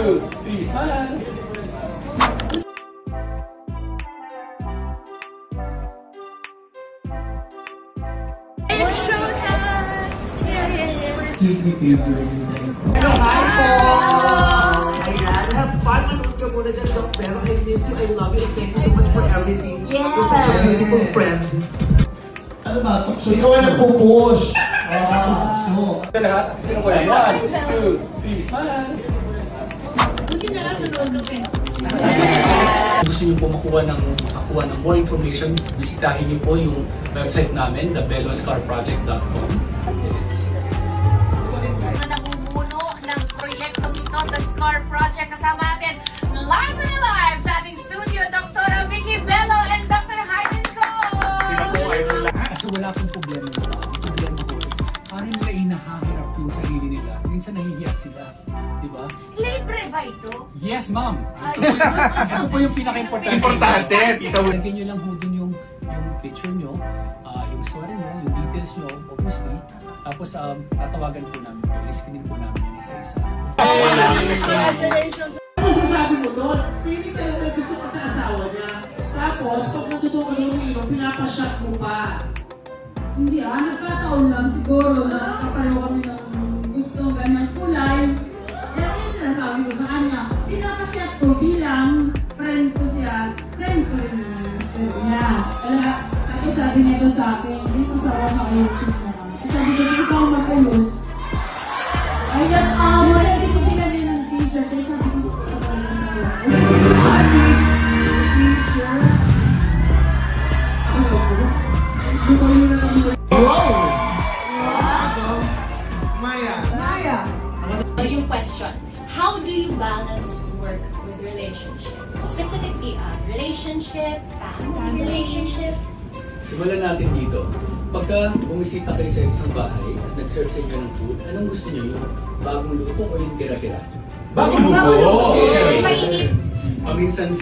2, 3, smile! Hello, hi po! Ayan, have fun. Manood ka muna dyan, Doc Pero. I miss you, I love you, and thank you so much for everything. Yeah. You're such a beautiful friend. Ano ba? So, ikaw ay nagpo-push. So, Lahat, sino ko yan? 1, 2, 3, smile! Gusto niyo po makuha ng more information, bisitahin niyo po yung website namin, thebelloscarproject.com. Namumuno ng proyektong ito, The Scar Project. Kasama natin live and alive sa ating studio, Dr. Vicky Bello and Dr. Hayden Cole. Kasi wala pong problema nila. Ang problema po is parang nila inahahirap yung sarili nila. Minsan nahihiyak sila. Diba? Libre ba ito? Yes, ma'am! Ito po yung pinaka-importante. Importante! Lagyan nyo lang po dun yung picture nyo, yung story nyo, yung details nyo, obviously. Tapos tatawagan po namin po, i-screen po namin yung isa-isa. Congratulations! ano masasabi mo doon? Piling ka na may gusto ka sa asawa niya. Tapos, pag natutuwa ka yung iba, pinapashot mo pa. Hindi nagkataon lang siguro na kapareho kami ng gusto ganyan kulay. Kaya yung sinasabi ko sa kanya, pinapashot ko bilang friend ko siya, friend ko rin yung mister niya. Kaya tapos sabi niya ito sa akin, hindi ko sawa makayusin mo. Sabi ko, ikaw makulos. Ayan, sabi ko pinali ng t-shirt, kaya sabi ko gusto ko ba na sawa. T-shirt. Ano po? Hindi ko yun na Yung question, how do you balance work with relationship? Specifically, relationship, family relationship? Simulan natin dito. Pagka bumisita kayo sa isang bahay at nag-serve sa inyo ng food, anong gusto nyo? Yung bagong luto o yung tira-tira? Bagong luto! Mainit. Paminsan,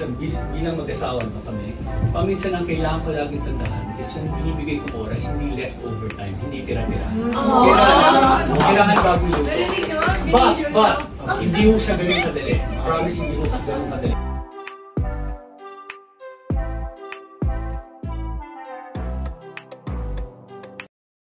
bilang mag-asawa na kami, paminsan ang kailangan ko laging tandaan is yung binibigay kong oras, hindi leftover time, hindi tira-tira. Kailangan bagong luto. But, hindi mo siya ganun kadali. Promise, hindi mo ganun kadali.